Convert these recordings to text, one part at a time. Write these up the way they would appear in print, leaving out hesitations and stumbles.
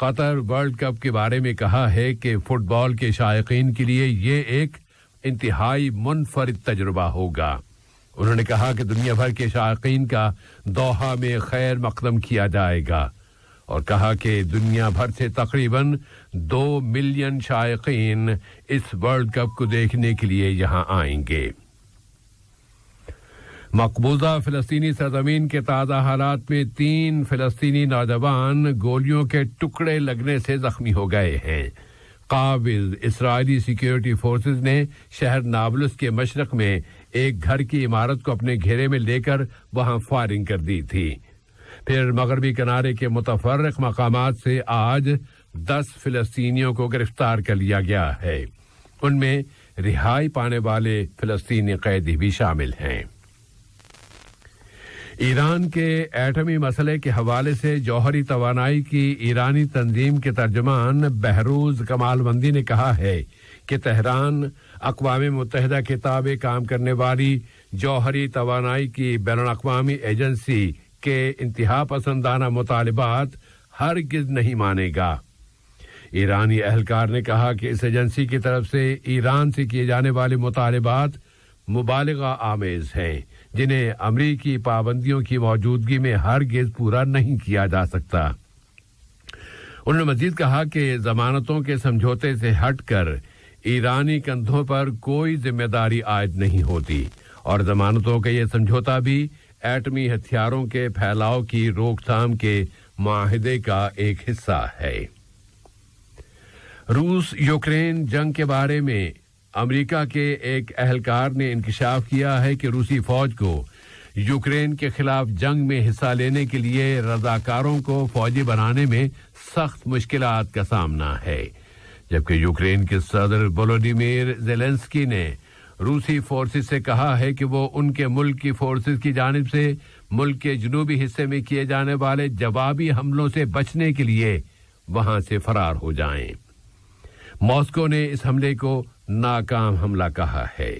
قطر world cup کے بارے میں کہا ہے کہ فٹ بال کے شائقین کے لیے یہ ایک انتہائی منفرد تجربہ ہوگا۔ انہوں نے کہا کہ دنیا بھر کے شائقین کا دوحہ میں خیر مقدم کیا جائے گا اور کہا کہ دنیا بھر سے تقریباً 2 ملین شائقین اس ورلڈ کپ کو دیکھنے کے لیے یہاں آئیں گے۔ مقبوضہ فلسطینی سرزمین کے تازہ حالات میں 3 فلسطینی نوجوان گولیوں کے ٹکڑے لگنے سے زخمی ہو گئے ہیں۔ قابض اسرائیلی سیکیورٹی فورسز نے شہر نابلس کے مشرق میں ایک گھر کی عمارت کو اپنے گھیرے میں لے کر وہاں فائرنگ کر دی تھی۔ پھر مغربی کنارے کے متفرق مقامات سے آج 10 فلسطینیوں کو گرفتار کر لیا گیا ہے۔ ان میں رہائی پانے والے فلسطینی قیدی بھی شامل ہیں۔ ایران کے ایٹمی مسئلے کے حوالے سے جوہری توانائی کی ایرانی تنظیم کے ترجمان بہروز کمالوندی نے کہا ہے کہ تہران اقوام متحدہ کے تابع کام کرنے والی جوہری توانائی کی بین الاقوامی ایجنسی کے انتہا پسندانہ مطالبات ہرگز نہیں مانے گا۔ ایرانی اہلکار نے کہا کہ اس ایجنسی کی طرف سے ایران سے کیے جانے والے مطالبات مبالغہ آمیز ہیں جنہیں امریکی پابندیوں کی موجودگی میں ہرگز پورا نہیں کیا جا سکتا۔ انہوں نے مزید کہا کہ ضمانتوں کے سمجھوتے سے ہٹ کر ایرانی کندھوں پر کوئی ذمہ داری عائد نہیں ہوتی اور ضمانتوں کا یہ سمجھوتا بھی ایٹمی ہتھیاروں کے پھیلاؤ کی روک تھام کے معاہدے کا ایک حصہ ہے۔ روس یوکرین جنگ کے بارے میں امریکہ کے ایک اہلکار نے انکشاف کیا ہے کہ روسی فوج کو یوکرین کے خلاف جنگ میں حصہ لینے کے لیے رضاکاروں کو فوجی بنانے میں سخت مشکلات کا سامنا ہے، جبکہ یوکرین کے صدر وولودیمیر زیلنسکی نے روسی فورسز سے کہا ہے کہ وہ ان کے ملک کی فورسز کی جانب سے ملک کے جنوبی حصے میں کیے جانے والے جوابی حملوں سے بچنے کے لیے وہاں سے فرار ہو جائیں۔ ماسکو نے اس حملے کو ناکام حملہ کہا ہے۔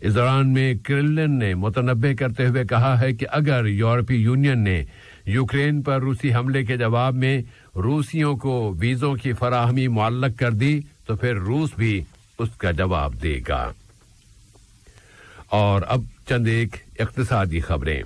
اس دوران میں کرملن نے متنبہ کرتے ہوئے کہا ہے کہ اگر یورپی یونین نے یوکرین پر روسی حملے کے جواب میں روسیوں کو ویزوں کی فراہمی معلق کر دی تو پھر روس بھی اس کا جواب دے گا۔ اور اب چند ایک اقتصادی خبریں۔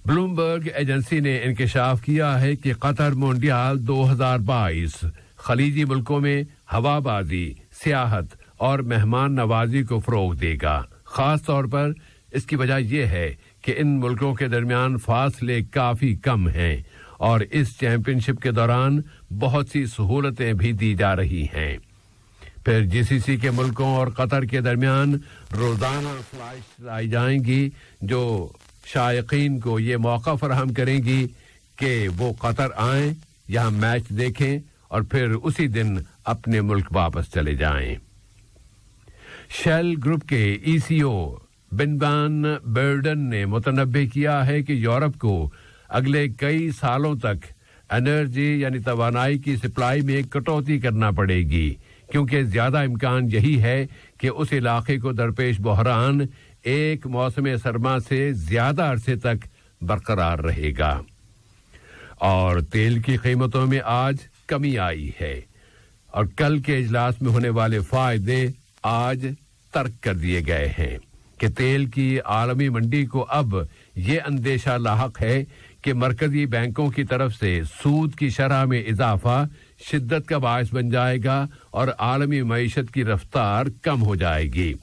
بلومبرگ ایجنسی نے انکشاف کیا ہے کہ قطر موندیال 2022 خلیجی ملکوں میں ہوا بازی، سیاحت اور مہمان نوازی کو فروغ دے گا۔ خاص طور پر اس کی وجہ یہ ہے کہ ان ملکوں کے درمیان فاصلے کافی کم ہیں اور اس چیمپئن شپ کے دوران بہت سی سہولتیں بھی دی جا رہی ہیں۔ پھر جی سی سی کے ملکوں اور قطر کے درمیان روزانہ فلائٹس لائی جائیں گی جو شائقین کو یہ موقع فراہم کریں گی کہ وہ قطر آئیں، یہاں میچ دیکھیں اور پھر اسی دن اپنے ملک واپس چلے جائیں۔ شیل گروپ کے ای سی او بن برڈن نے متنبہ کیا ہے کہ یورپ کو اگلے کئی سالوں تک انرجی یعنی توانائی کی سپلائی میں کٹوتی کرنا پڑے گی، کیونکہ زیادہ امکان یہی ہے کہ اس علاقے کو درپیش بحران ایک موسم سرما سے زیادہ عرصے تک برقرار رہے گا۔ اور تیل کی قیمتوں میں آج کمی آئی ہے اور کل کے اجلاس میں ہونے والے فائدے آج ترک کر دیے گئے ہیں کہ تیل کی عالمی منڈی کو اب یہ اندیشہ لاحق ہے کہ مرکزی بینکوں کی طرف سے سود کی شرح میں اضافہ شدت کا باعث بن جائے گا اور عالمی معیشت کی رفتار کم ہو جائے گی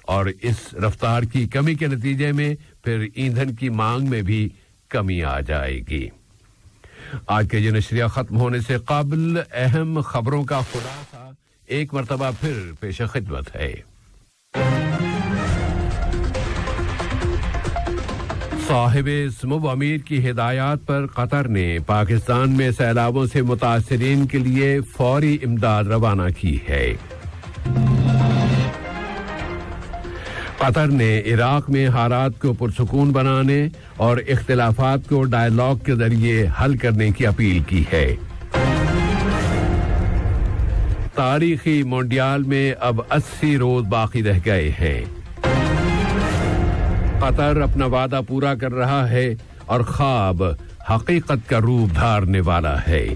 اور اس رفتار کی کمی کے نتیجے میں پھر ایندھن کی مانگ میں بھی کمی آ جائے گی۔ آج کے یہ نشریہ ختم ہونے سے قبل اہم خبروں کا خلاصہ ایک مرتبہ پھر پیش خدمت ہے۔ صاحب سمو امیر کی ہدایات پر قطر نے پاکستان میں سیلابوں سے متاثرین کے لیے فوری امداد روانہ کی ہے۔ قطر نے عراق میں حالات کو پرسکون بنانے اور اختلافات کو ڈائیلاگ کے ذریعے حل کرنے کی اپیل کی ہے۔ تاریخی موندیال میں اب 80 روز باقی رہ گئے ہیں۔ قطر اپنا وعدہ پورا کر رہا ہے اور خواب حقیقت کا روپ دھارنے والا ہے۔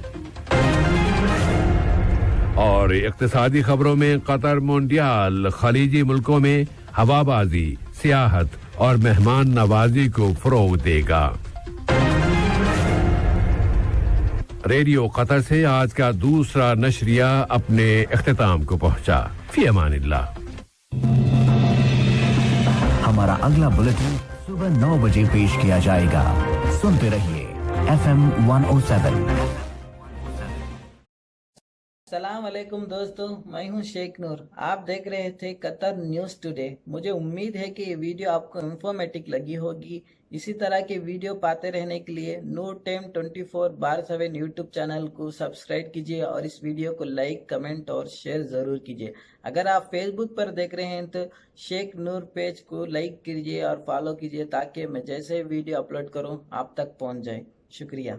اور اقتصادی خبروں میں قطر موندیال خلیجی ملکوں میں ہوابازی، سیاحت اور مہمان نوازی کو فروغ دے گا۔ ریڈیو قطر سے آج کا دوسرا نشریہ اپنے اختتام کو پہنچا۔ فی امان اللہ۔ ہمارا اگلا بلیٹن صبح 9 بجے پیش کیا جائے گا۔ سنتے رہیے FM 107۔ السلام علیکم دوستو، میں ہوں شیخ نور۔ آپ دیکھ رہے تھے قطر نیوز ٹوڈے۔ مجھے امید ہے کہ یہ ویڈیو آپ کو انفارمیٹک لگی ہوگی۔ اسی طرح کے ویڈیو پاتے رہنے کے لیے نور ٹائم 24/7 یوٹیوب چینل کو سبسکرائب کیجیے اور اس ویڈیو کو لائک، کمنٹ اور شیئر ضرور کیجیے۔ اگر آپ فیس بک پر دیکھ رہے ہیں تو شیخ نور پیج کو لائک کیجیے اور فالو کیجیے تاکہ میں جیسے ویڈیو اپلوڈ کروں آپ تک پہنچ جائے۔ شکریہ۔